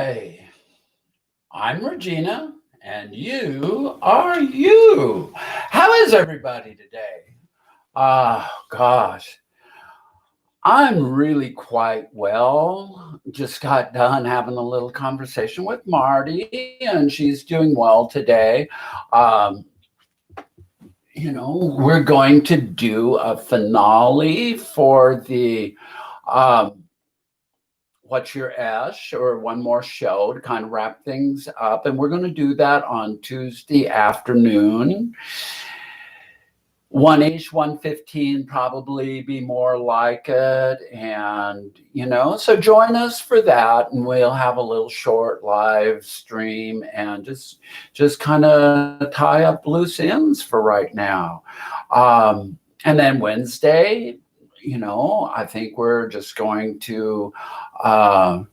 Hi, I'm Regina, and you are you. How is everybody today? Gosh, I'm really quite well. Just got done having a little conversation with Marty, and she's doing well today. Um, we're going to do a finale for the um, What's Your Ash or one more show to kind of wrap things up. And we're going to do that on Tuesday afternoon. 1-ish, 1:15 probably be more like it. And, so join us for that. And we'll have a little short live stream and just kind of tie up loose ends for right now. And then Wednesday, I think we're just going to. Uh,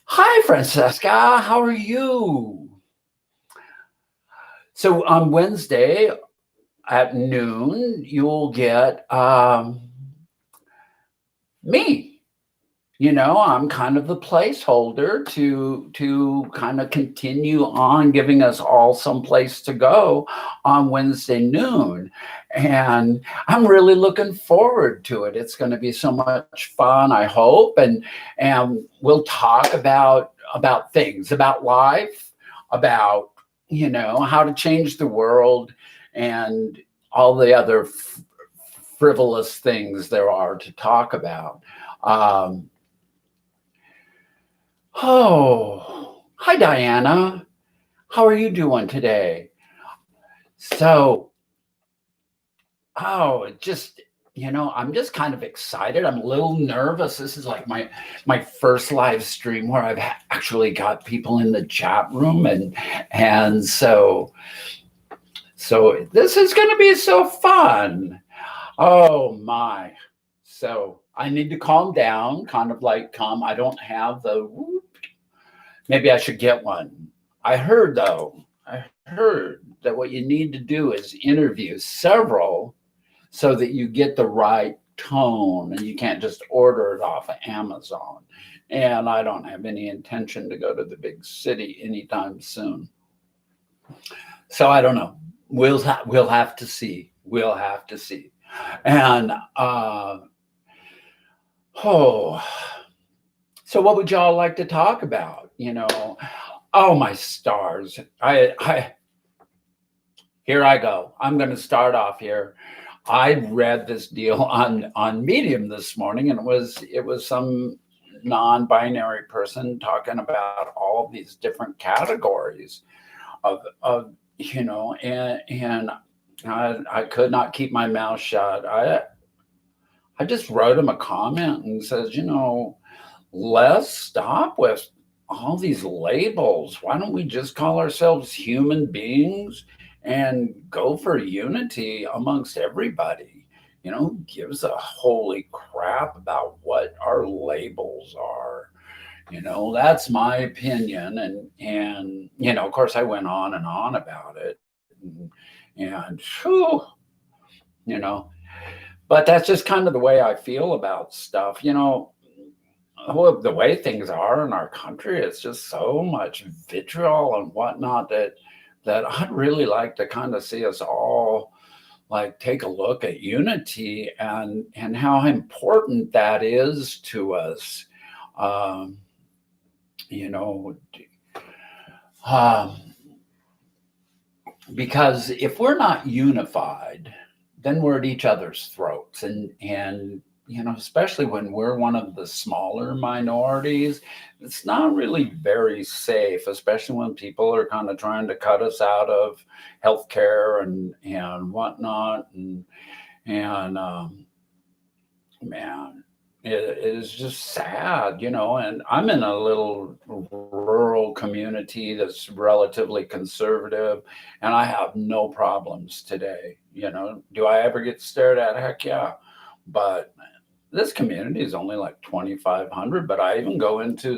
Hi, Francesca. How are you? So on Wednesday at noon, you'll get me. I'm kind of the placeholder to kind of continue on giving us all some place to go on Wednesday noon. And I'm really looking forward to it. It's going to be so much fun, I hope. And we'll talk about things, about life, about how to change the world and all the other frivolous things there are to talk about. Um, Oh, hi, Diana. How are you doing today? So, it just, I'm just kind of excited. I'm a little nervous. This is like my first live stream where I've actually got people in the chat room, and so this is going to be so fun. Oh my. So I need to calm down, kind of like calm. I don't have the maybe I should get one. I heard that what you need to do is interview several so that you get the right tone and you can't just order it off of Amazon. And I don't have any intention to go to the big city anytime soon. So I don't know. We'll have to see. We'll have to see. And oh, so what would y'all like to talk about? Oh my stars. I Here I go. I'm going to start off here. I read this deal on Medium this morning, and it was some non-binary person talking about all of these different categories of and I could not keep my mouth shut. I just wrote him a comment and says, let's stop with all these labels. Why don't we just call ourselves human beings and go for unity amongst everybody? Who gives a holy crap about what our labels are? That's my opinion. And of course, I went on and on about it. And whew, you know, but that's just kind of the way I feel about stuff. The way things are in our country, it's just so much vitriol and whatnot that I'd really like to kind of see us all like take a look at unity and how important that is to us. Um, you know, um, because if we're not unified, then we're at each other's throats, and especially when we're one of the smaller minorities, it's not really very safe, especially when people are kind of trying to cut us out of healthcare and whatnot, and man, it is just sad, and I'm in a little rural community that's relatively conservative, and I have no problems today. Do I ever get stared at? Heck yeah. But this community is only like 2,500, but I even go into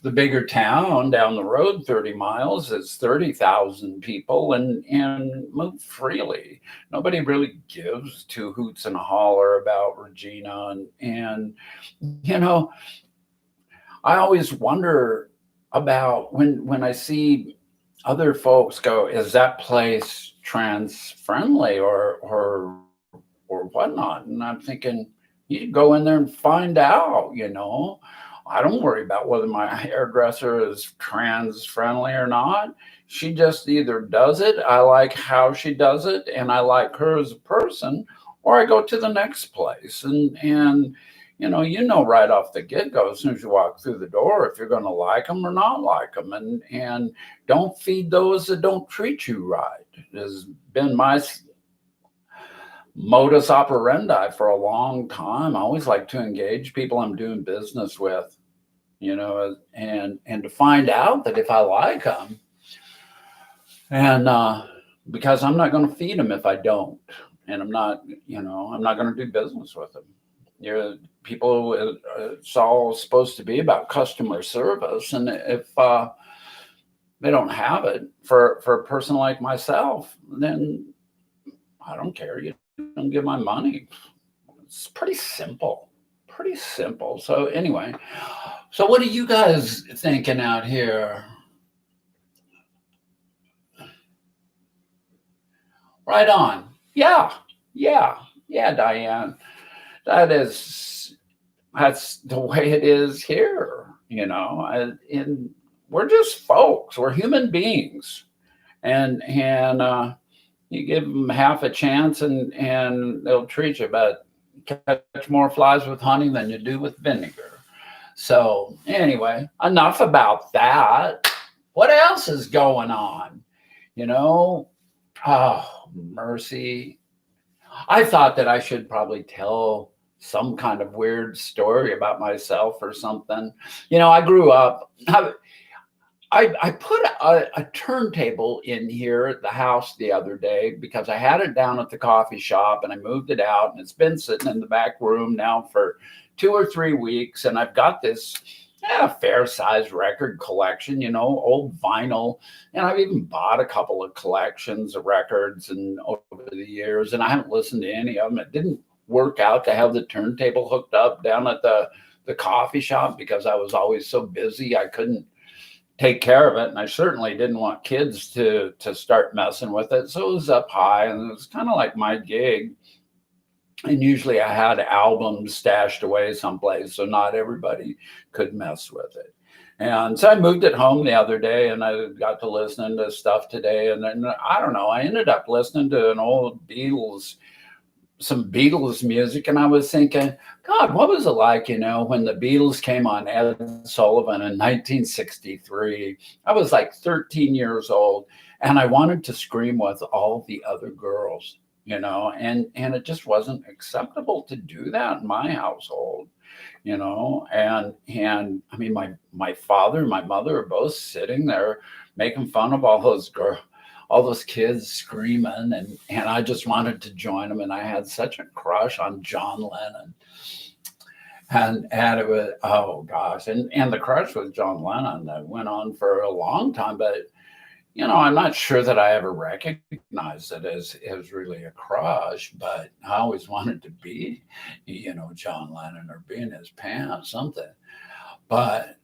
the bigger town down the road 30 miles. It's 30,000 people and move freely. Nobody really gives two hoots and a holler about Regina. And I always wonder about when I see other folks go, is that place trans friendly or whatnot? And I'm thinking, you go in there and find out. I don't worry about whether my hairdresser is trans friendly or not. She just either does it, I like how she does it, and I like her as a person, or I go to the next place. And right off the get go, as soon as you walk through the door, if you're going to like them or not like them, and don't feed those that don't treat you right. Has been my modus operandi for a long time. I always like to engage people I'm doing business with, and to find out that if I like them, and because I'm not going to feed them if I don't, and I'm not going to do business with them. People, it's all supposed to be about customer service, and if they don't have it for a person like myself, then I don't care. You don't give my money. It's pretty simple. Pretty simple. So anyway, so what are you guys thinking out here? Right on. Yeah, yeah, yeah, Diane. That is that's the way it is here. And we're just folks. We're human beings, and you give them half a chance, and they'll treat you, but catch more flies with honey than you do with vinegar. So anyway, enough about that. What else is going on? You know, oh mercy. I thought that I should probably tell some kind of weird story about myself or something. I grew up. I put a turntable in here at the house the other day because I had it down at the coffee shop and I moved it out, and it's been sitting in the back room now for 2 or 3 weeks. And I've got this fair sized record collection, old vinyl. And I've even bought a couple of collections of records and over the years, and I haven't listened to any of them. It didn't work out to have the turntable hooked up down at the coffee shop because I was always so busy I couldn't take care of it, and I certainly didn't want kids to start messing with it. So it was up high, and it was kind of like my gig. And usually I had albums stashed away someplace, so not everybody could mess with it. And so I moved it home the other day, and I got to listening to stuff today. And then I don't know, I ended up listening to some Beatles music, and I was thinking, God, what was it like, when the Beatles came on Ed Sullivan in 1963? I was like 13 years old, and I wanted to scream with all the other girls, and it just wasn't acceptable to do that in my household. And I mean, my father and my mother are both sitting there making fun of all those kids screaming, and I just wanted to join them. And I had such a crush on John Lennon. And it was, oh gosh, and the crush with John Lennon that went on for a long time, but I'm not sure that I ever recognized it as really a crush, but I always wanted to be, John Lennon, or be in his pants, something. But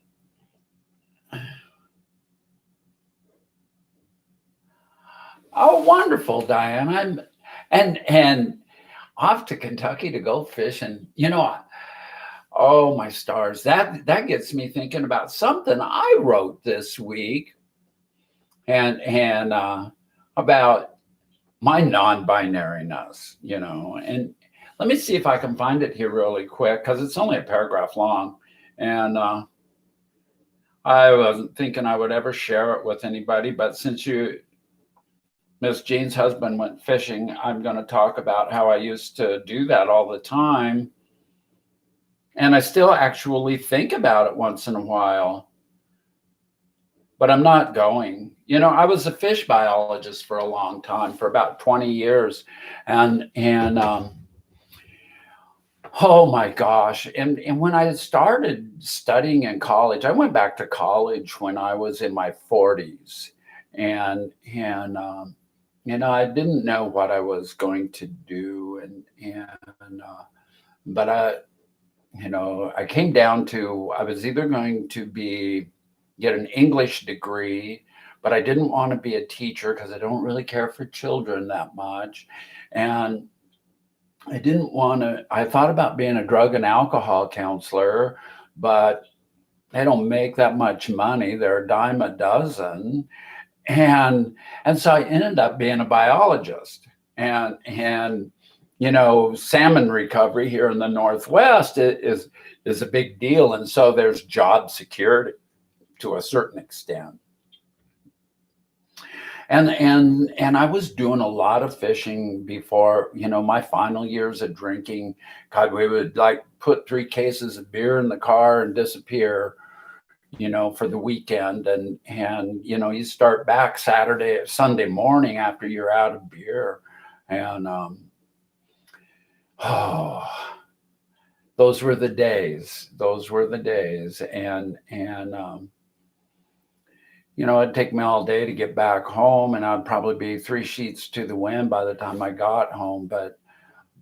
oh, wonderful, Diane. And off to Kentucky to go fishing. Oh my stars. That gets me thinking about something I wrote this week, and about my non-binariness. And let me see if I can find it here really quick, because it's only a paragraph long, and I wasn't thinking I would ever share it with anybody, but since Miss Jean's husband went fishing, I'm going to talk about how I used to do that all the time. And I still actually think about it once in a while, but I'm not going. I was a fish biologist for a long time, for about 20 years. And oh my gosh. And when I started studying in college, I went back to college when I was in my 40s. And I didn't know what I was going to do. But I came down to, I was either going to be get an English degree, but I didn't want to be a teacher because I don't really care for children that much. And I didn't want to, I thought about being a drug and alcohol counselor, but they don't make that much money. They're a dime a dozen. And so I ended up being a biologist. And salmon recovery here in the Northwest is a big deal. And so there's job security to a certain extent. And I was doing a lot of fishing before, my final years of drinking. God, we would like put 3 cases of beer in the car and disappear, for the weekend. And you start back Sunday morning after you're out of beer. And oh, those were the days. Those were the days. And it'd take me all day to get back home, and I'd probably be 3 sheets to the wind by the time I got home. But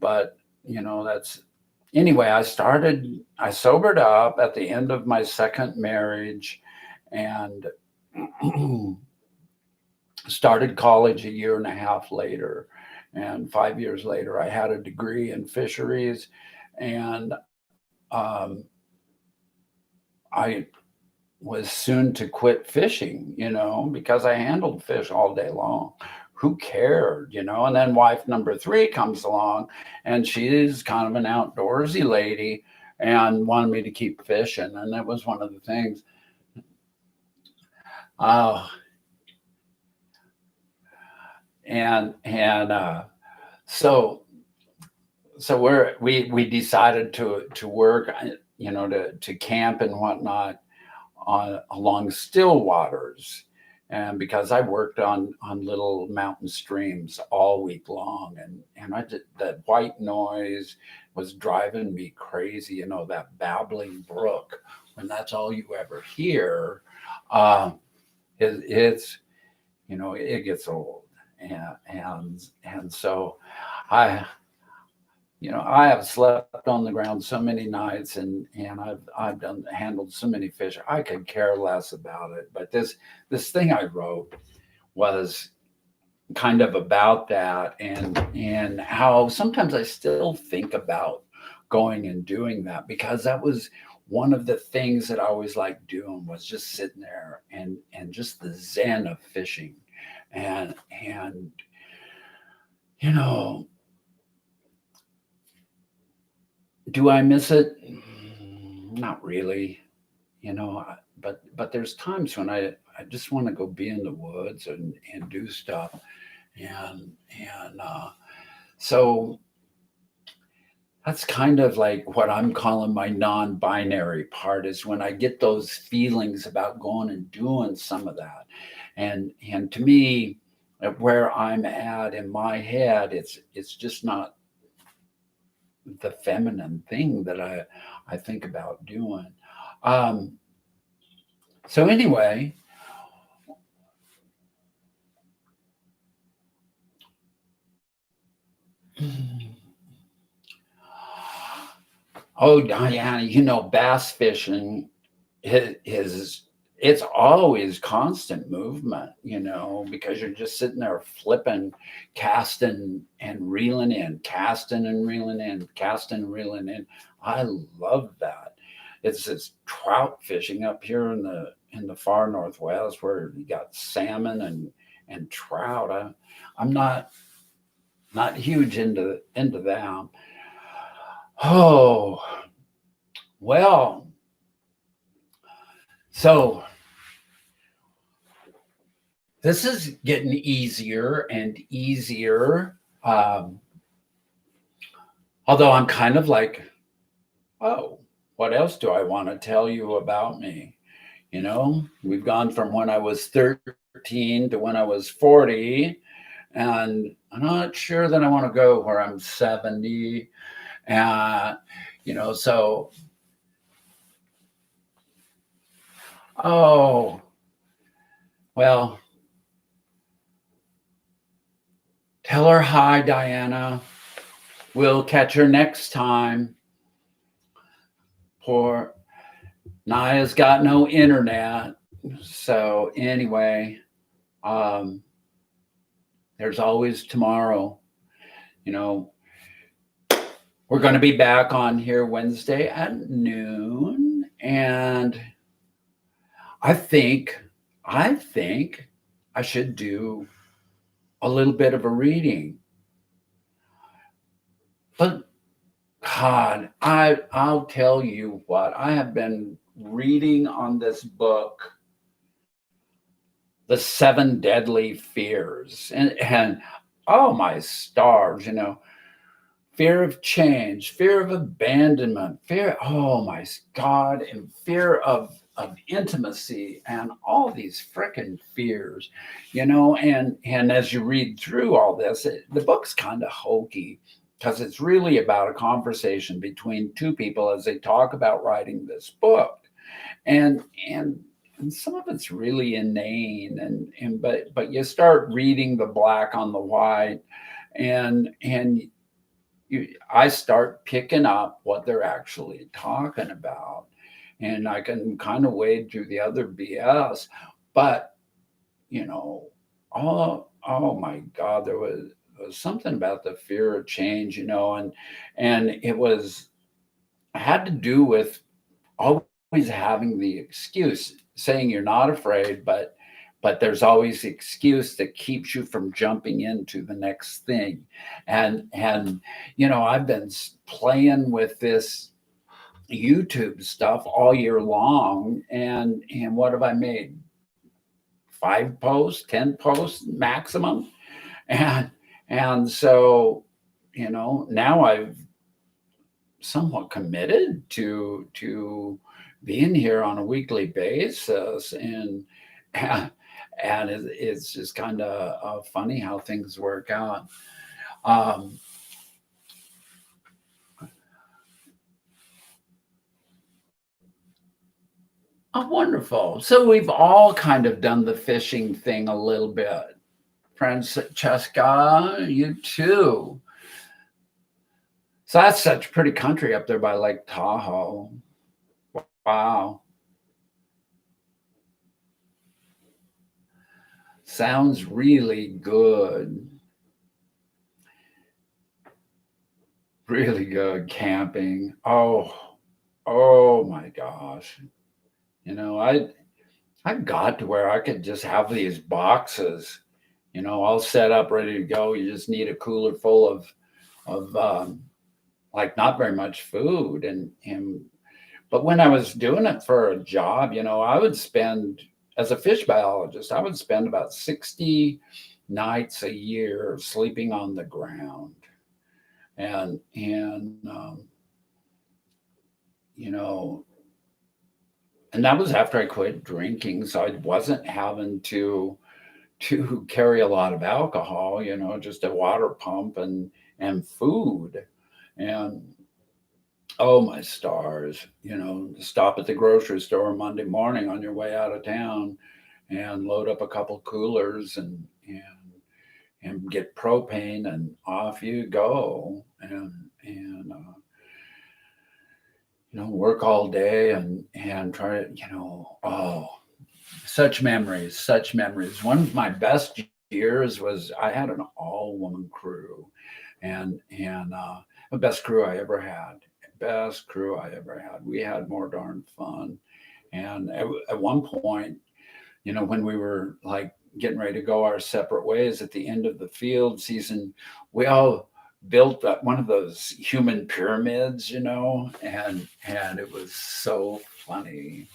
that's anyway. I sobered up at the end of my second marriage, and started college a year and a half later. And 5 years later, I had a degree in fisheries, and I was soon to quit fishing, because I handled fish all day long. Who cared, And then wife number 3 comes along, and she's kind of an outdoorsy lady and wanted me to keep fishing. And that was one of the things. So we decided to work, to camp and whatnot along still waters, and because I worked on little mountain streams all week long, and that white noise was driving me crazy. That babbling brook, when that's all you ever hear, it's it gets old, and so I. I have slept on the ground so many nights, and I've handled so many fish. I could care less about it. But this thing I wrote was kind of about that, and how sometimes I still think about going and doing that, because that was one of the things that I always liked doing, was just sitting there and just the zen of fishing, and do I miss it? Not really, but there's times when I just want to go be in the woods and do stuff. And so that's kind of like what I'm calling my non-binary part, is when I get those feelings about going and doing some of that. And to me, where I'm at in my head, it's just not the feminine thing that I think about doing. So anyway, oh Diana, bass fishing is it's always constant movement, because you're just sitting there flipping, casting and reeling in, casting and reeling in, casting and reeling in. I love that. It's this trout fishing up here in the far Northwest, where you got salmon and trout. I'm not huge into them. Oh, well, so this is getting easier and easier. Although I'm kind of like, oh, what else do I want to tell you about me? We've gone from when I was 13 to when I was 40, and I'm not sure that I want to go where I'm 70. So, oh, well, tell her hi, Diana. We'll catch her next time. Poor Naya's got no internet. So anyway, um, there's always tomorrow. You know, we're going to be back on here Wednesday at noon, and I think, I think I should do a little bit of a reading. But God, I'll tell you what, I have been reading on this book, The Seven Deadly Fears. And oh my stars, fear of change, fear of abandonment, fear, oh my God, and fear of intimacy and all these frickin' fears, and as you read through all this, the book's kind of hokey because it's really about a conversation between two people as they talk about writing this book. And and and some of it's really inane, but you start reading the black on the white, and I start picking up what they're actually talking about, and I can kind of wade through the other BS. But you know, oh my God, there was something about the fear of change, and it was had to do with always having the excuse, saying you're not afraid, but there's always the excuse that keeps you from jumping into the next thing. And I've been playing with this YouTube stuff all year long, and what have I made? 5 posts, 10 posts maximum, and so now I've somewhat committed to being here on a weekly basis, and it's just kind of funny how things work out. Um, oh, wonderful! So we've all kind of done the fishing thing a little bit. Francesca, you too. So that's such pretty country up there by Lake Tahoe. Wow. Sounds really good. Really good camping. Oh my gosh. I got to where I could just have these boxes, all set up, ready to go. You just need a cooler full of like not very much food, and but when I was doing it for a job, I would spend, as a fish biologist, I would spend about 60 nights a year sleeping on the ground. And you know, and that was after I quit drinking, so I wasn't having to carry a lot of alcohol, just a water pump and food. And oh my stars, stop at the grocery store Monday morning on your way out of town and load up a couple coolers and get propane, and off you go, and work all day and try to, oh, such memories. One of my best years was I had an all woman crew, and the best crew I ever had. Best crew I ever had. We had more darn fun. And at one point, when we were like getting ready to go our separate ways at the end of the field season, we all built one of those human pyramids, and it was so funny,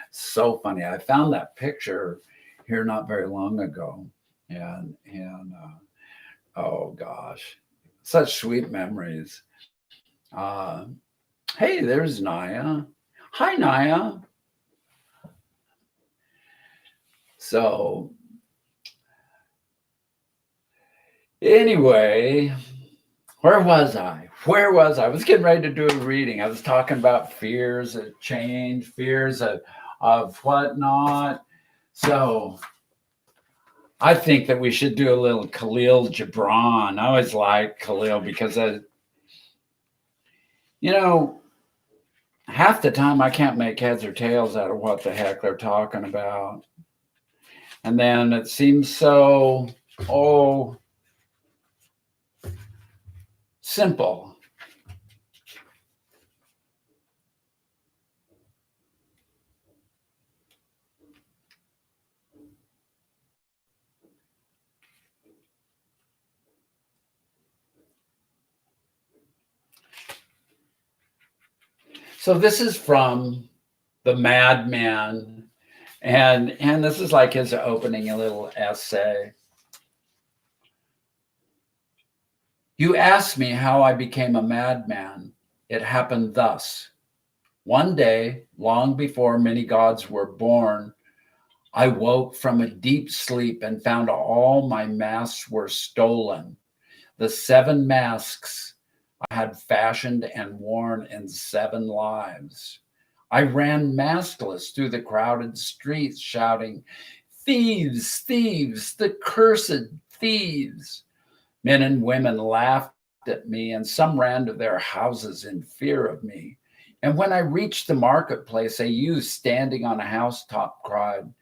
so funny. I found that picture here not very long ago, and oh gosh, such sweet memories. Uh, hey, there's Naya. Hi, Naya. So anyway, where was I? Where was I? I was getting ready to do a reading. I was talking about fears of change, fears of whatnot. So I think that we should do a little Khalil Gibran. I always like Khalil because, half the time I can't make heads or tails out of what the heck they're talking about. And then it seems so, oh, simple. So this is from the Madman, and this is like his opening, a little essay. You asked me how I became a madman. It happened thus. One day, long before many gods were born, I woke from a deep sleep and found all my masks were stolen. The 7 masks I had fashioned and worn in 7 lives. I ran maskless through the crowded streets, shouting, "Thieves, thieves, the cursed thieves." Men and women laughed at me, and some ran to their houses in fear of me. And when I reached the marketplace, a youth standing on a housetop cried,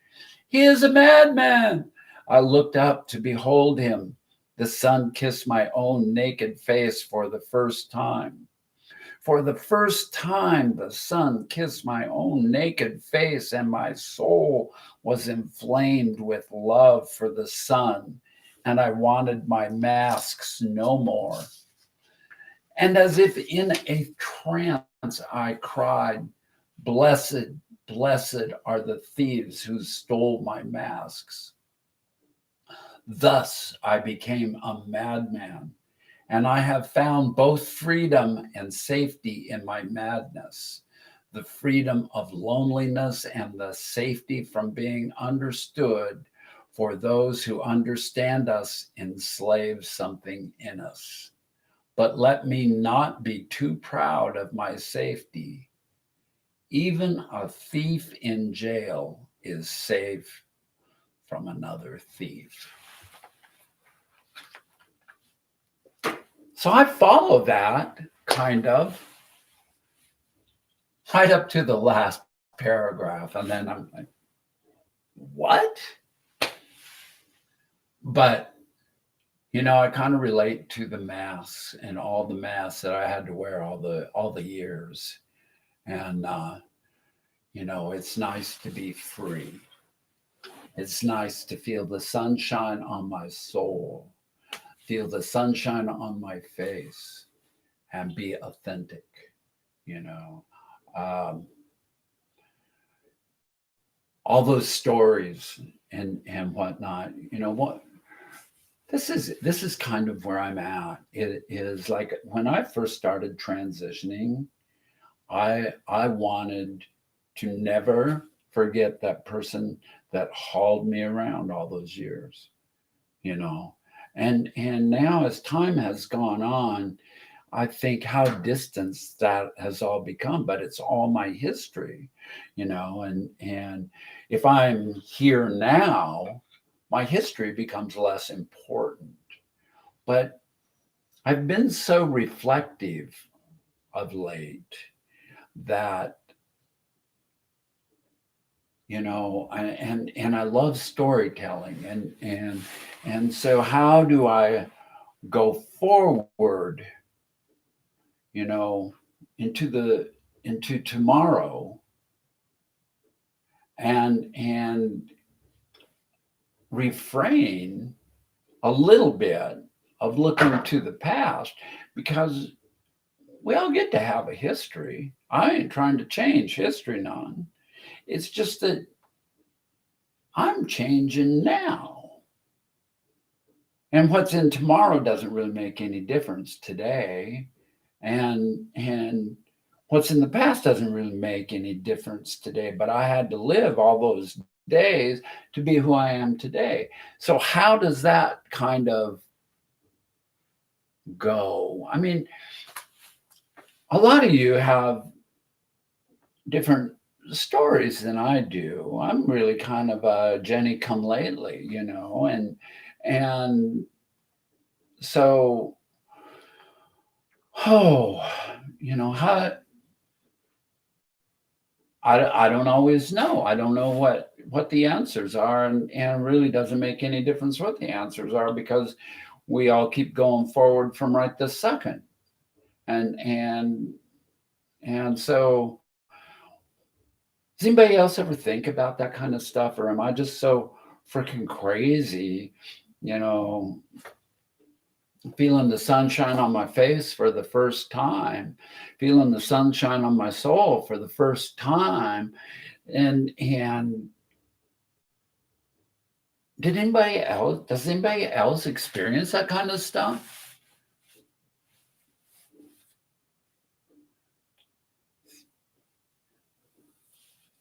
"He is a madman." I looked up to behold him. The sun kissed my own naked face for the first time. For the first time, the sun kissed my own naked face, and my soul was inflamed with love for the sun, and I wanted my masks no more. And as if in a trance, I cried, "Blessed, blessed are the thieves who stole my masks." Thus I became a madman, and I have found both freedom and safety in my madness. The freedom of loneliness and the safety from being understood, for those who understand us enslave something in us. But let me not be too proud of my safety. Even a thief in jail is safe from another thief. So I follow that kind of right up to the last paragraph. And then I'm like, what? But, I kind of relate to the masks and all the masks that I had to wear all the years. And, it's nice to be free. It's nice to feel the sunshine on my soul, feel the sunshine on my face, and be authentic, you know. Um, all those stories and whatnot, what this is kind of where I'm at. It is like when I first started transitioning, I wanted to never forget that person that hauled me around all those years, you know. And now as time has gone on, I think how distanced that has all become, but it's all my history, and if I'm here now, my history becomes less important. But I've been so reflective of late that and I love storytelling, and so how do I go forward, you know, into tomorrow, and refrain a little bit of looking to the past, because we all get to have a history. I ain't trying to change history none. It's just that I'm changing now. And what's in tomorrow doesn't really make any difference today. And what's in the past doesn't really make any difference today. But I had to live all those days to be who I am today. So how does that kind of go? I mean, a lot of you have different stories than I do. I'm really kind of a Jenny come lately, and so, oh, how I don't always know. I don't know what the answers are, and it really doesn't make any difference what the answers are because we all keep going forward from right this second. And and so does anybody else ever think about that kind of stuff, or am I just so freaking crazy, you know, feeling the sunshine on my face for the first time, feeling the sunshine on my soul for the first time, and does anybody else experience that kind of stuff?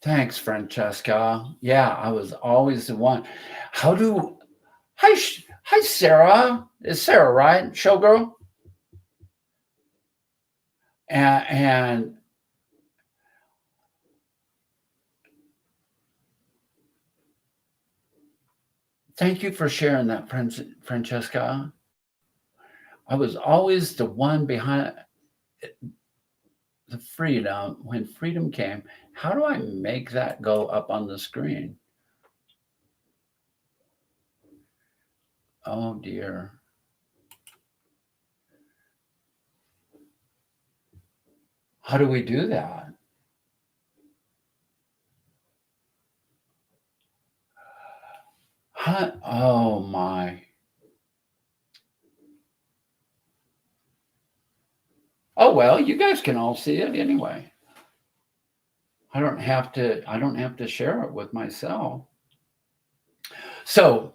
Thanks, Francesca. Yeah, I was always the one. How do hi Sarah. Is Sarah right? Showgirl? And thank you for sharing that, Francesca. I was always the one behind the freedom. When freedom came, how do I make that go up on the screen? Oh dear. How do we do that? Huh? Oh my. Oh well, you guys can all see it anyway. I don't have to share it with myself. So,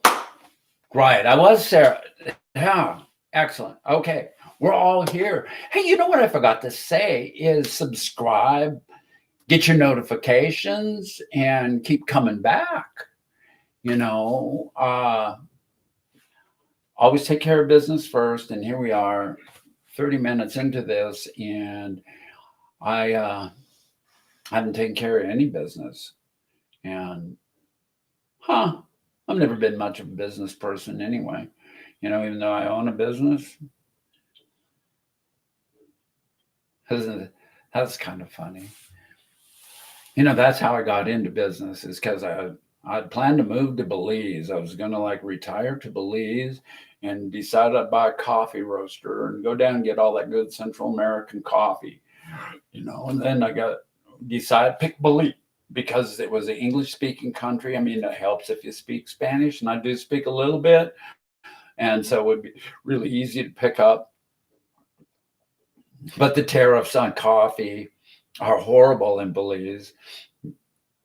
right, I was Sarah. Yeah, excellent. Okay, we're all here. Hey, you know what I forgot to say is subscribe, get your notifications, and keep coming back. You know, always take care of business first. And here we are, 30 minutes into this, and I haven't taken care of any business. And huh, I've never been much of a business person anyway. You know, even though I own a business, that's kind of funny. You know, that's how I got into business is because I'd planned to move to Belize. I was going to like retire to Belize and decided I'd buy a coffee roaster and go down and get all that good Central American coffee, you know. And then I got decided pick Belize because it was an English speaking country. I mean, it helps if you speak Spanish, and I do speak a little bit. And so it would be really easy to pick up. But the tariffs on coffee are horrible in Belize. And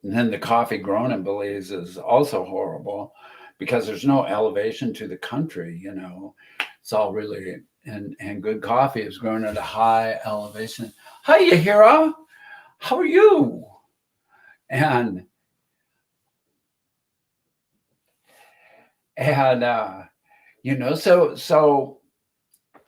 then the coffee grown in Belize is also horrible because there's no elevation to the country, you know. It's all really and good coffee is grown at a high elevation. Hi, Yahira. How are you? And and you know, so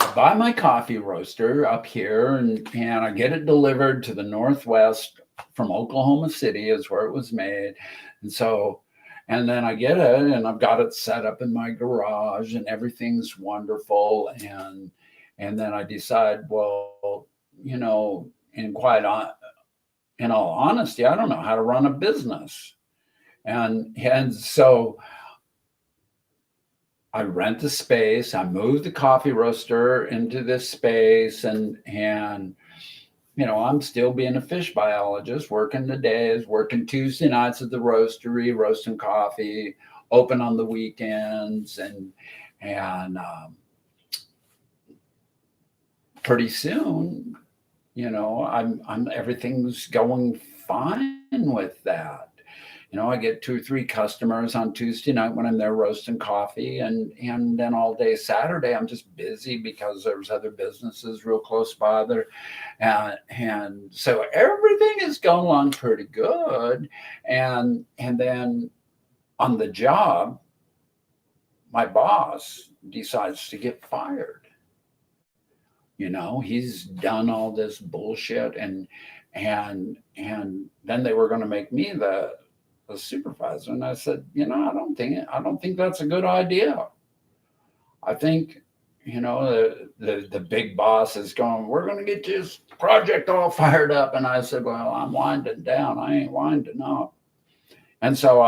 I buy my coffee roaster up here and I get it delivered to the Northwest from Oklahoma City is where it was made. And so, and then I get it and I've got it set up in my garage and everything's wonderful. And then I decide, well, you know, in all honesty, I don't know how to run a business. And so I rent the space. I move the coffee roaster into this space, and you know I'm still being a fish biologist, working the days, working Tuesday nights at the roastery, roasting coffee, open on the weekends, and pretty soon, you know, I'm everything's going fine with that. You know, I get 2 or 3 customers on Tuesday night when I'm there roasting coffee, and then all day Saturday I'm just busy because there's other businesses real close by there, and so everything is going along pretty good, and then on the job, my boss decides to get fired. You know, he's done all this bullshit, and then they were going to make me the supervisor, and I said, you know, I don't think that's a good idea. I think the big boss is going, we're going to get this project all fired up. And I said, well, I'm winding down. I ain't winding up. And so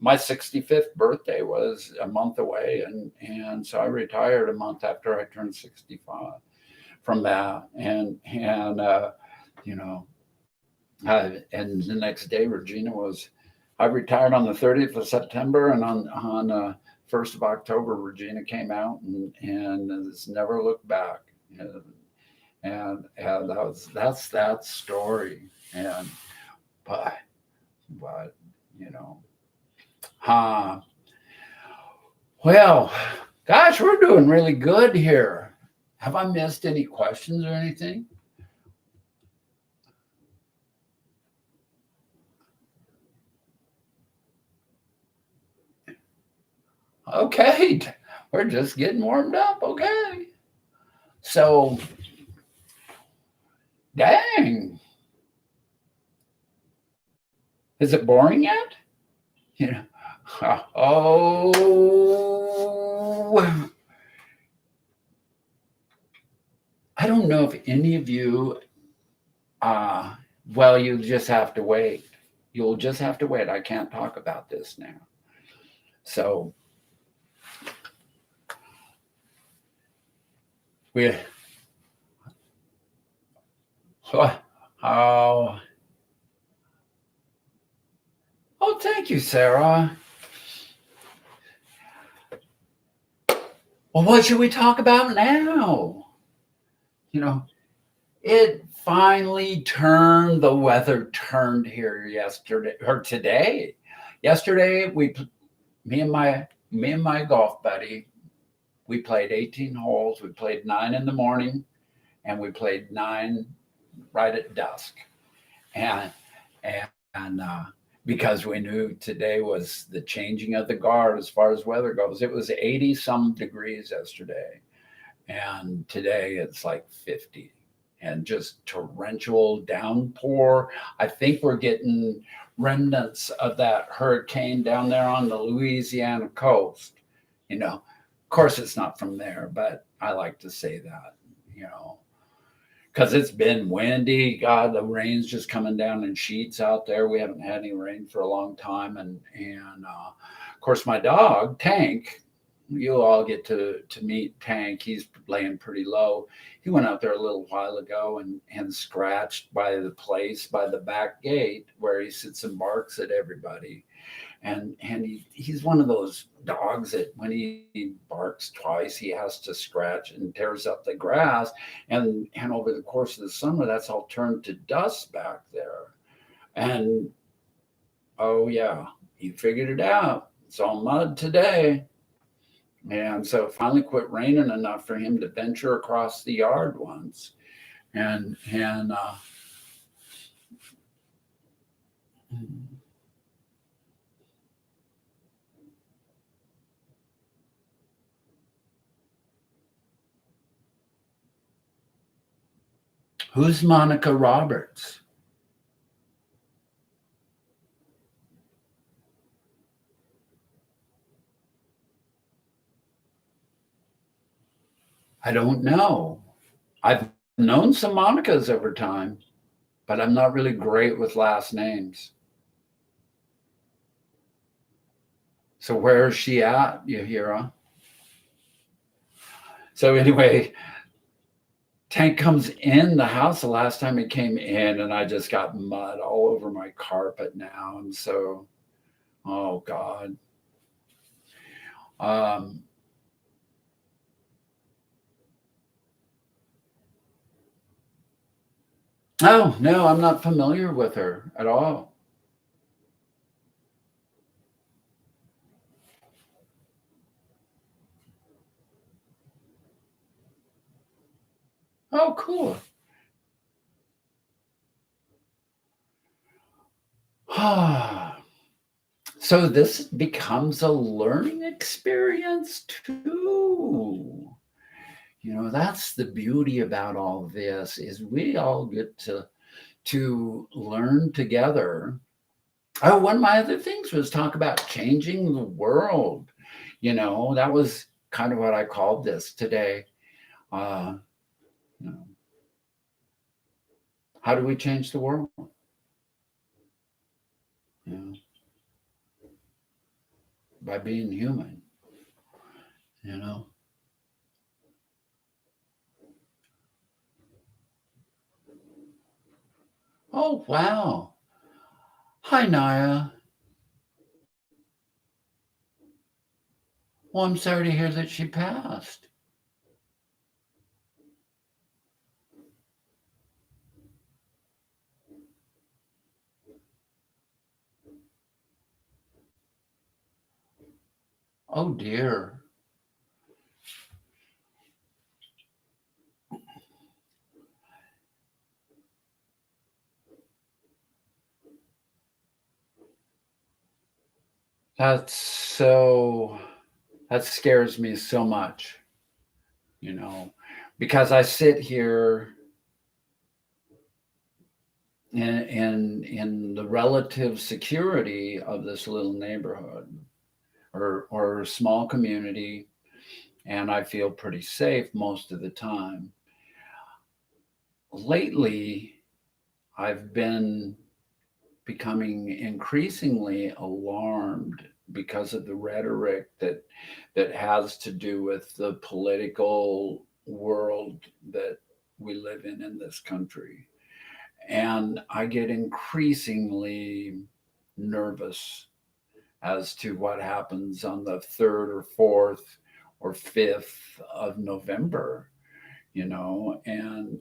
my 65th birthday was a month away. And so I retired a month after I turned 65 from that. You know, and the next day, Regina I retired on the 30th of September, and on 1st of October, Regina came out and has never looked back. And that's that story. And but but you know, huh? Well, gosh, we're doing really good here. Have I missed any questions or anything? Okay, we're just getting warmed up. Okay. So, dang, is it boring yet? You know, oh, I don't know if any of you, well, you just have to wait. You'll just have to wait. I can't talk about this now. So, we, oh, oh, thank you, Sarah. Well, what should we talk about now? You know, it finally turned. The weather turned here yesterday or today. Yesterday, me and my golf buddy, we played 18 holes. We played 9 in the morning, and we played 9 right at dusk. And and because we knew today was the changing of the guard as far as weather goes. It was 80 some degrees yesterday, and today it's like 50, and just torrential downpour. I think we're getting remnants of that hurricane down there on the Louisiana coast. Of course, it's not from there, but I like to say that, you know, because it's been windy. God, the rain's just coming down in sheets out there. We haven't had any rain for a long time, and of course, my dog Tank. You'll all get to meet Tank. He's laying pretty low. He went out there a little while ago and scratched by the place by the back gate where he sits and barks at everybody. And he's one of those dogs that when he barks twice, he has to scratch and tears up the grass. And over the course of the summer, that's all turned to dust back there. And oh yeah, he figured it out. It's all mud today. And so it finally quit raining enough for him to venture across the yard once. And who's Monica Roberts? I don't know. I've known some Monicas over time, but I'm not really great with last names. So where is she at, Yahira? So anyway, Tank comes in the house the last time he came in, and I just got mud all over my carpet now. And so, oh God. Um, oh, no, I'm not familiar with her at all. Oh, cool. So this becomes a learning experience too. That's the beauty about all this is we all get to learn together. One of my other things was talk about changing the world. That was kind of what I called this today. Uh, you know, how do we change the world? You know, by being human. You know. Oh wow! Hi Naya. Well, I'm sorry to hear that she passed. Oh dear. That's so. That scares me so much. You know, because I sit here in the relative security of this little neighborhood or small community, and I feel pretty safe most of the time. Lately, I've been becoming increasingly alarmed because of the rhetoric that has to do with the political world that we live in this country. And I get increasingly nervous as to what happens on the 3rd or 4th or 5th of November, and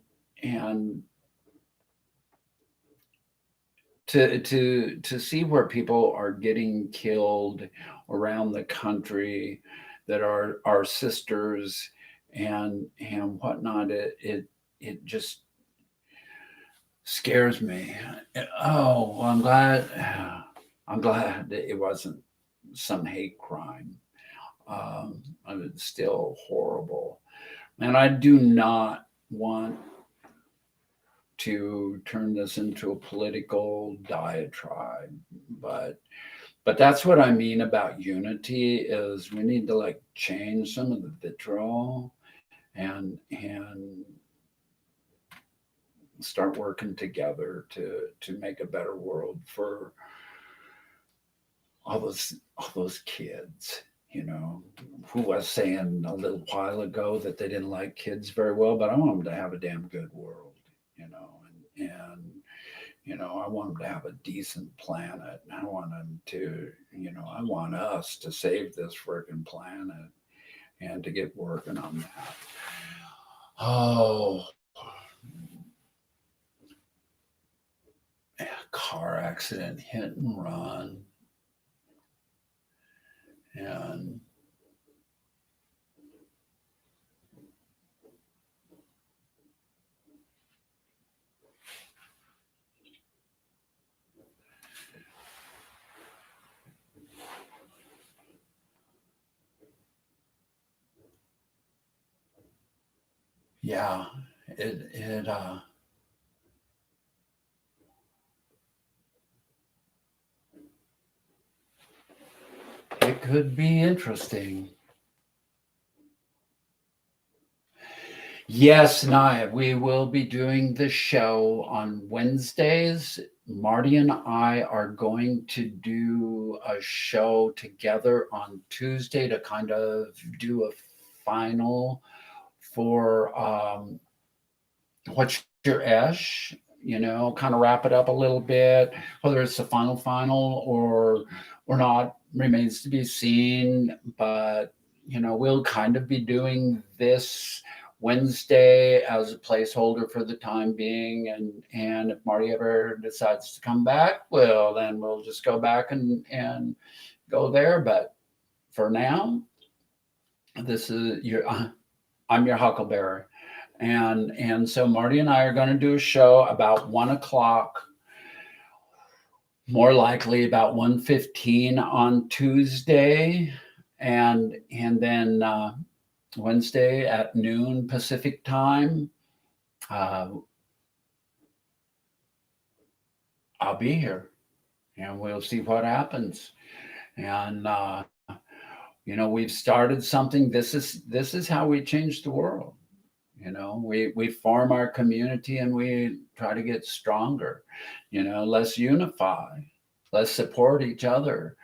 to see where people are getting killed around the country that are our sisters and whatnot, it just scares me. Oh, well, I'm glad that it wasn't some hate crime. It's still horrible, and I do not want to turn this into a political diatribe, but that's what I mean about unity is we need to like change some of the vitriol and start working together to make a better world for all those kids. Who was saying a little while ago that they didn't like kids very well, but I want them to have a damn good world, and I want them to have a decent planet. I want them to, I want us to save this freaking planet and to get working on that. Oh, car accident, hit and run, and yeah, it could be interesting. Yes, Naya, we will be doing the show on Wednesdays. Marty and I are going to do a show together on Tuesday to kind of do a final for what's your Esh, kind of wrap it up a little bit, whether it's the final or not remains to be seen. But we'll kind of be doing this Wednesday as a placeholder for the time being, and if Marty ever decides to come back, well, then we'll just go back and go there. But for now, this is your I'm your Huckleberry. And so Marty and I are going to do a show about 1 o'clock, more likely about 1:15 on Tuesday, and then Wednesday at noon Pacific time. Uh, I'll be here, and we'll see what happens. And we've started something. This is how we change the world. We form our community and we try to get stronger. Let's unify, let's support each other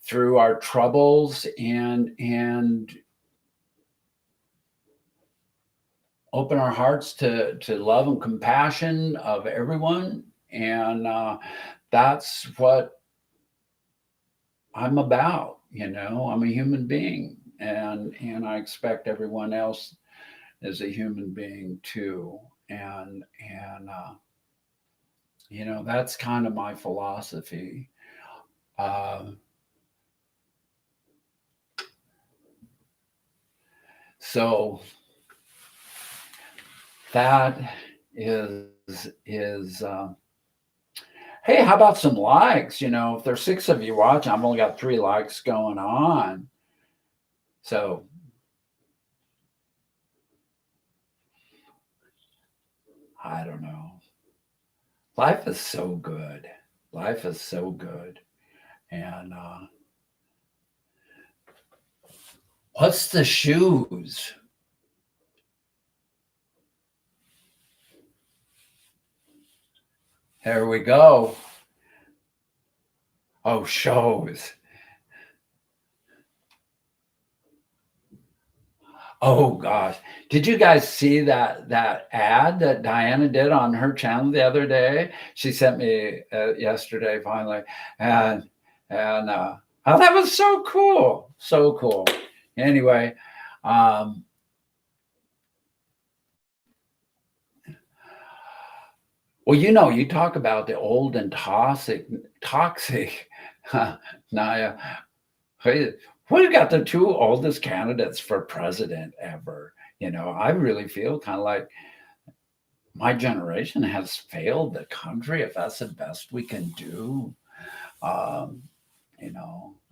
through our troubles, and open our hearts to love and compassion of everyone. And that's what I'm about. I'm a human being, and I expect everyone else is a human being too. And that's kind of my philosophy. Um, so that is hey, how about some likes? If there's 6 of you watching, I've only got 3 likes going on. So I don't know. Life is so good. Life is so good. And what's the shoes? There we go. Oh, shows. Oh gosh. Did you guys see that ad that Diana did on her channel the other day? She sent me yesterday finally. And oh, that was so cool. So cool. Anyway, um well, you talk about the old and toxic Naya. Hey, we've got the 2 oldest candidates for president ever. I really feel kind of like my generation has failed the country, if that's the best we can do. Um,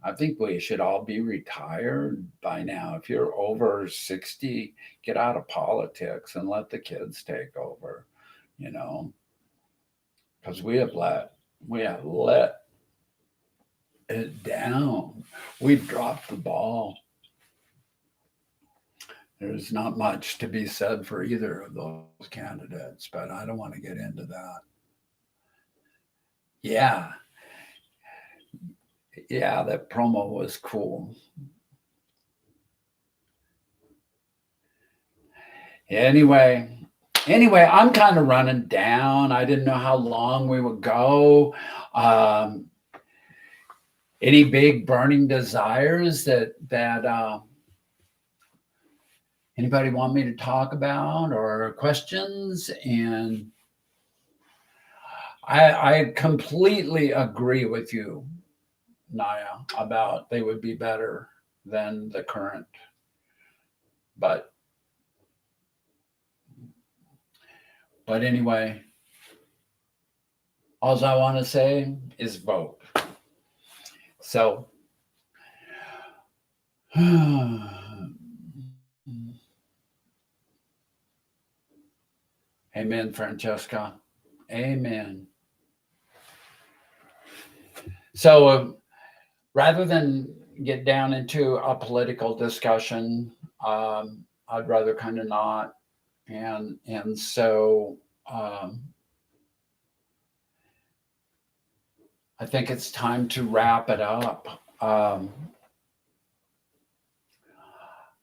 I think we should all be retired by now. If you're over 60, get out of politics and let the kids take over, because we have let it down. We've dropped the ball. There's not much to be said for either of those candidates, but I don't want to get into that. Yeah, yeah, that promo was cool. Anyway, I'm kind of running down. I didn't know how long we would go. Um, any big burning desires that anybody want me to talk about, or questions? And I completely agree with you, Naya, about they would be better than the current. But anyway, all I want to say is vote. So amen, Francesca. Amen. So rather than get down into a political discussion, I'd rather kind of not. And so I think it's time to wrap it up.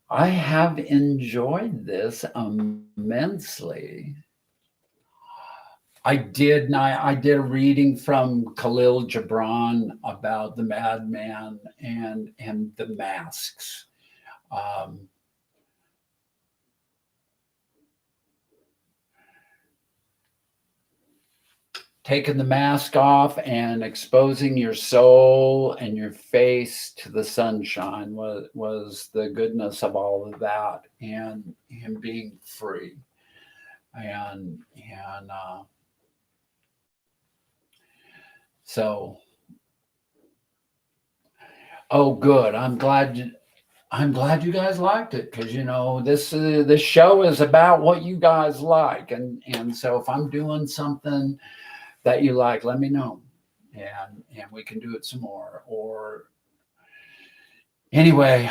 I have enjoyed this immensely. I did a reading from Khalil Gibran about the madman and the masks. Taking the mask off and exposing your soul and your face to the sunshine was the goodness of all of that, and being free. And so, oh, good. I'm glad you guys liked it, because this show is about what you guys like, and so if I'm doing something that you like, let me know, and we can do it some more. Or Anyway,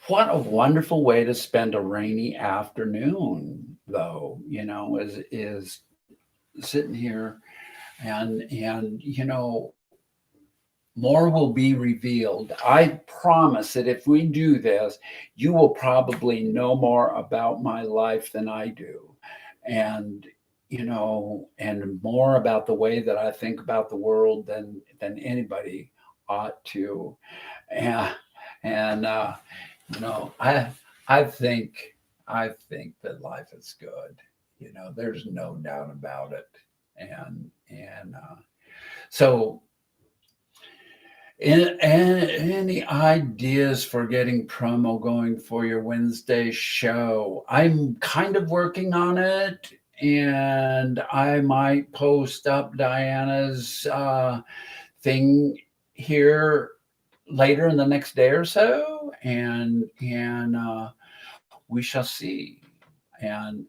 what a wonderful way to spend a rainy afternoon, though, is sitting here and more will be revealed. I promise that if we do this, you will probably know more about my life than I do. And and more about the way that I think about the world than anybody ought to. And and I think that life is good. There's no doubt about it. And so any ideas for getting promo going for your Wednesday show? I'm kind of working on it, and I might post up Diana's thing here later in the next day or so, and we shall see. And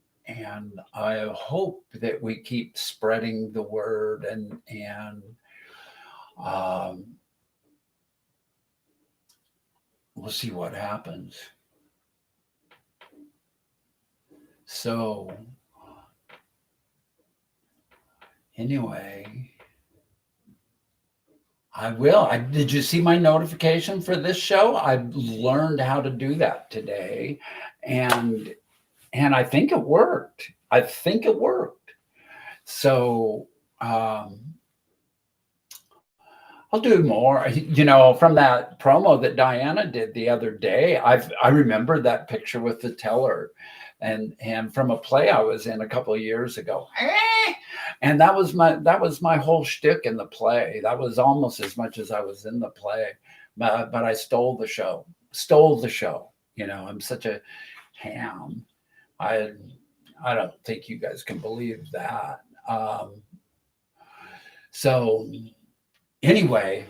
I hope that we keep spreading the word and um, we'll see what happens. So, anyway, I will. Did you see my notification for this show? I learned how to do that today, and I think it worked. I think it worked. So, I'll do more. From that promo that Diana did the other day, I remember that picture with the teller, and from a play I was in a couple of years ago. And that was my whole shtick in the play. That was almost as much as I was in the play, but I stole the show. Stole the show. I'm such a ham. I don't think you guys can believe that. So anyway,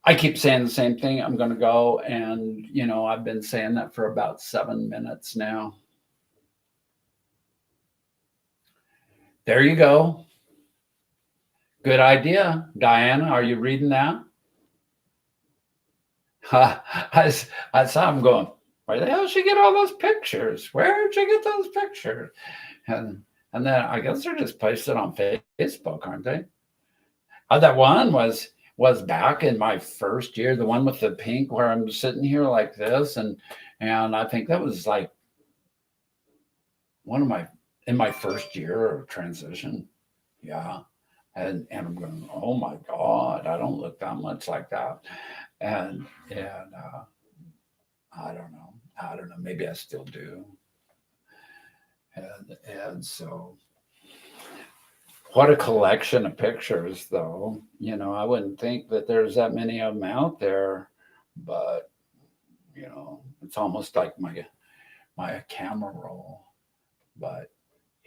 I keep saying the same thing. I'm going to go. And, I've been saying that for about 7 minutes now. There you go. Good idea. Diana, are you reading that? I saw him going, where the hell did she get all those pictures? Where did she get those pictures? And then I guess they're just posted on Facebook, aren't they? That one was back in my first year, the one with the pink where I'm sitting here like this, and I think that was like in my first year of transition. Yeah. And I'm going, oh my God, I don't look that much like that. And I don't know. Maybe I still do. And so what a collection of pictures, though. I wouldn't think that there's that many of them out there, but it's almost like my camera roll. But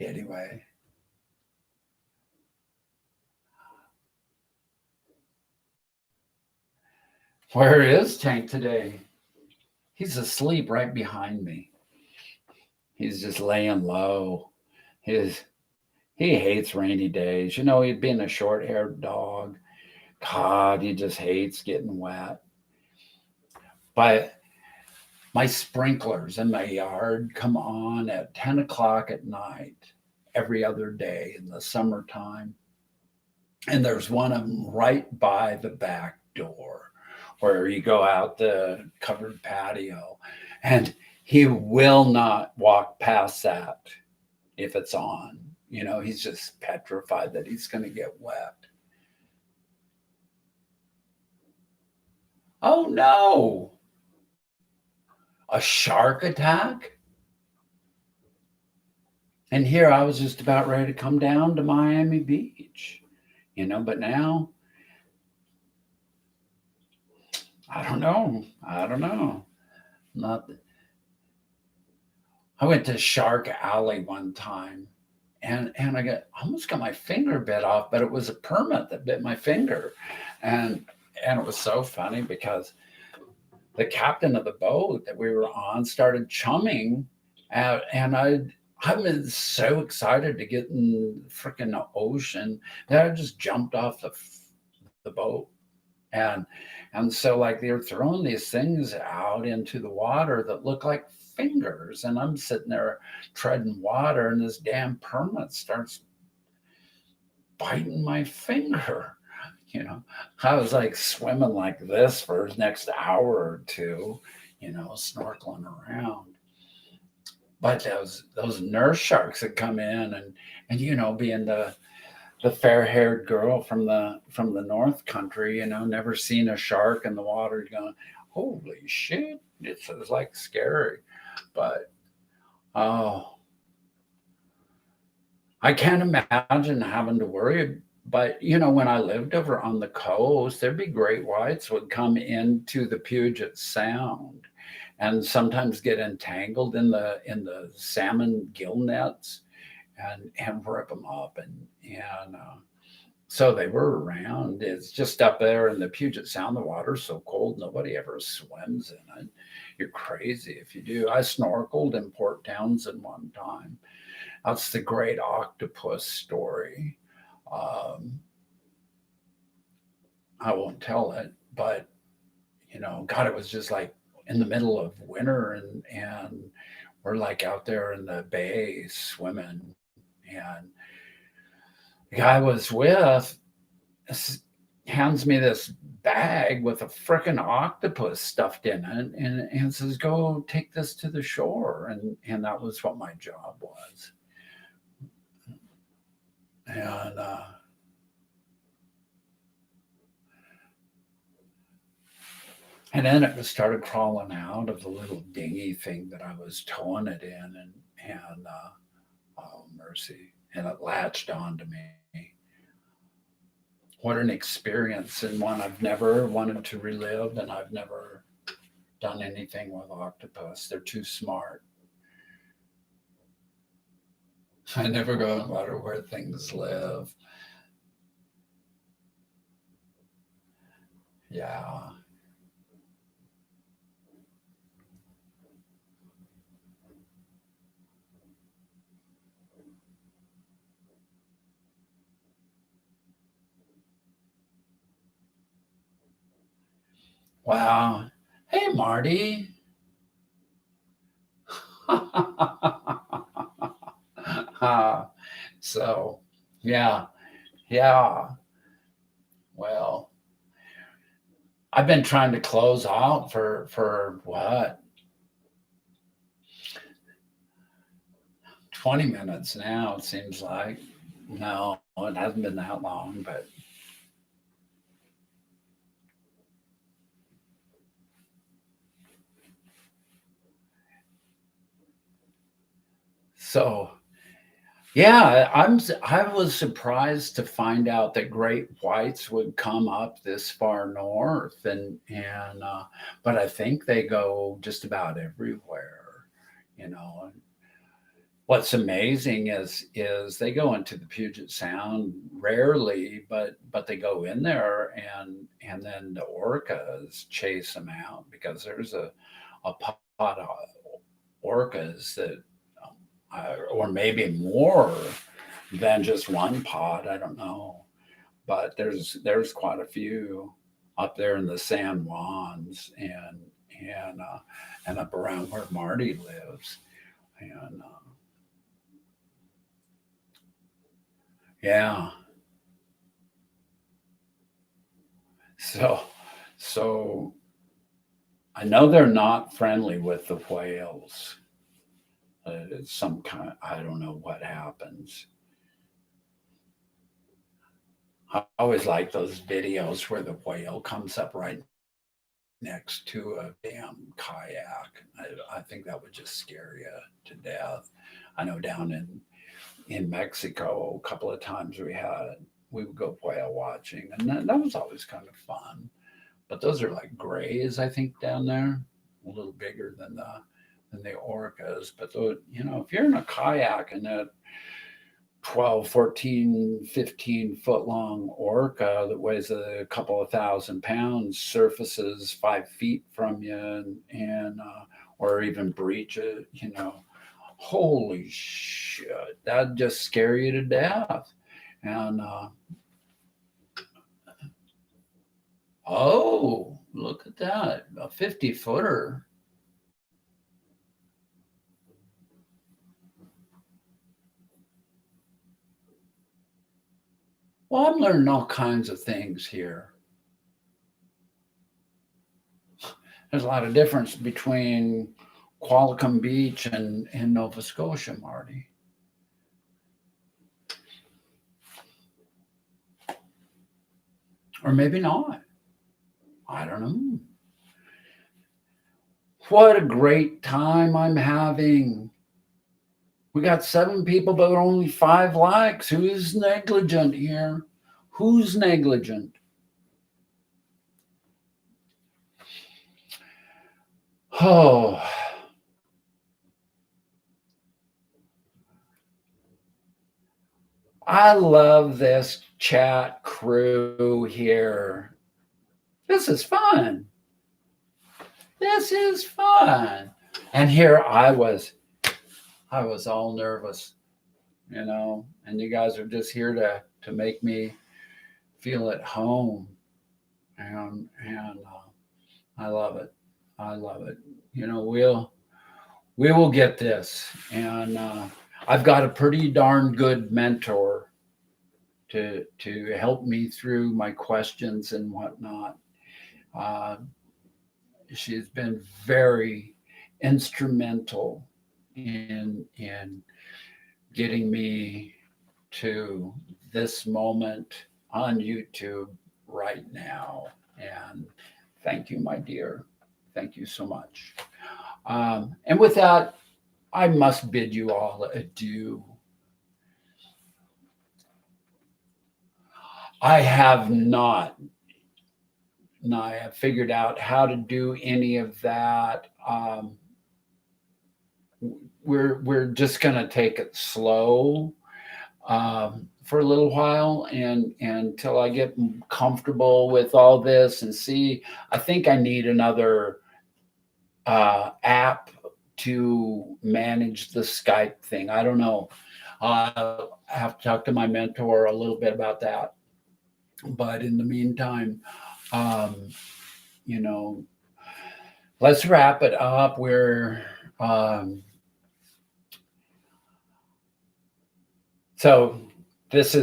anyway, where is Tank today? He's asleep right behind me. He's just laying low. He hates rainy days. He'd been a short-haired dog. God, he just hates getting wet. But my sprinklers in my yard come on at 10 o'clock at night every other day in the summertime. And there's one of them right by the back door where you go out the covered patio. And he will not walk past that if it's on. He's just petrified that he's going to get wet. Oh no! A shark attack? And here I was just about ready to come down to Miami Beach, but now I don't know. Not. I went to Shark Alley one time, and I almost got my finger bit off, but it was a permit that bit my finger, and it was so funny because the captain of the boat that we were on started chumming, and I was so excited to get in the freaking ocean that I just jumped off the boat. And and so like they're throwing these things out into the water that look like fingers. And I'm sitting there treading water, and this damn permit starts biting my finger. You know, I was like swimming like this for the next hour or two, snorkeling around. But those nurse sharks that come in, and being the fair haired girl from the North Country, never seen a shark in the water, going, holy shit, it's like scary. But oh, I can't imagine having to worry. But when I lived over on the coast, there'd be great whites would come into the Puget Sound and sometimes get entangled in the salmon gill nets and rip them up, and so they were around. It's just up there in the Puget Sound. The water's so cold, nobody ever swims in it. You're crazy if you do. I snorkeled in Port Townsend one time. That's the great octopus story. Um, I won't tell it, but God, it was just like in the middle of winter, and we're like out there in the bay swimming, and the guy I was with hands me this bag with a freaking octopus stuffed in it, and says, "Go take this to the shore," and that was what my job was, and and then it started crawling out of the little dinghy thing that I was towing it in, and oh mercy, and it latched onto me. What an experience, and one I've never wanted to relive, and I've never done anything with octopus. They're too smart. I never go no matter where things live. Yeah. Wow. Hey, Marty. So, yeah, yeah. Well, I've been trying to close out for what, 20 minutes now. It seems like. No, it hasn't been that long, but so yeah, I was surprised to find out that great whites would come up this far north, and but I think they go just about everywhere. You know, what's amazing is they go into the Puget Sound rarely, but they go in there, and then the orcas chase them out because there's a pot of orcas that, or maybe more than just one pod. I don't know, but there's quite a few up there in the San Juans, and up around where Marty lives, and yeah. So so I know they're not friendly with the whales. It's some kind. I don't know what happens. I always like those videos where the whale comes up right next to a damn kayak. I think that would just scare you to death. I know down in Mexico, a couple of times we would go whale watching, and that was always kind of fun. But those are like grays, I think, down there, a little bigger than the orcas. But if you're in a kayak and that 12, 14, 15 foot long orca that weighs a couple of 1,000 pounds surfaces 5 feet from you, and or even breaches, holy shit, that'd just scare you to death. And Oh, look at that. A 50-footer. Well, I'm learning all kinds of things here. There's a lot of difference between Qualicum Beach and Nova Scotia, Marty. Or maybe not. I don't know. What a great time I'm having. We got 7 people, but only 5 likes. Who is negligent here? Who's negligent? Oh, I love this chat crew here. This is fun. This is fun. And here I was all nervous, and you guys are just here to make me feel at home. And I love it. I love it. We will get this. And I've got a pretty darn good mentor to help me through my questions and whatnot. She's been very instrumental in getting me to this moment on YouTube right now. And thank you, my dear. Thank you so much. And with that, I must bid you all adieu. I have not. I have figured out how to do any of that. We're just going to take it slow for a little while, and until I get comfortable with all this and see. I think I need another app to manage the Skype thing. I don't know. I have to talk to my mentor a little bit about that. But in the meantime, let's wrap it up. So this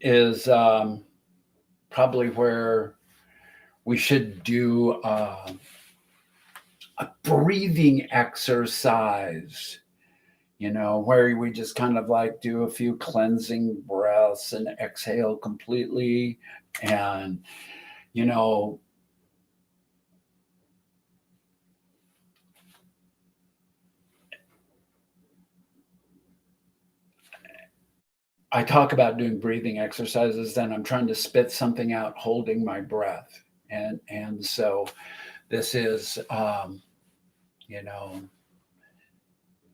is probably where we should do a breathing exercise, where we just kind of like do a few cleansing breaths and exhale completely. And, I talk about doing breathing exercises, then I'm trying to spit something out holding my breath. And so this is,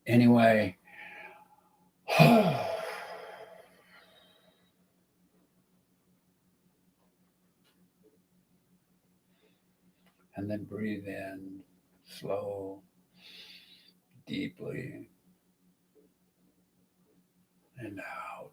anyway. And then breathe in slow, deeply, and out.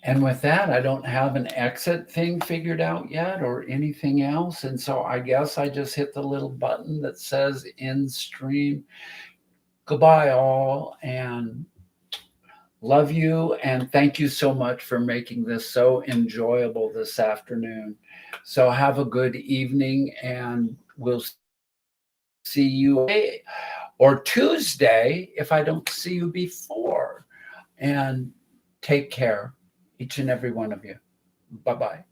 And with that, I don't have an exit thing figured out yet or anything else. And so I guess I just hit the little button that says end stream. Goodbye, all, and love you. And thank you so much for making this so enjoyable this afternoon. So have a good evening, and we'll see you or Tuesday if I don't see you before. And take care, each and every one of you. Bye-bye.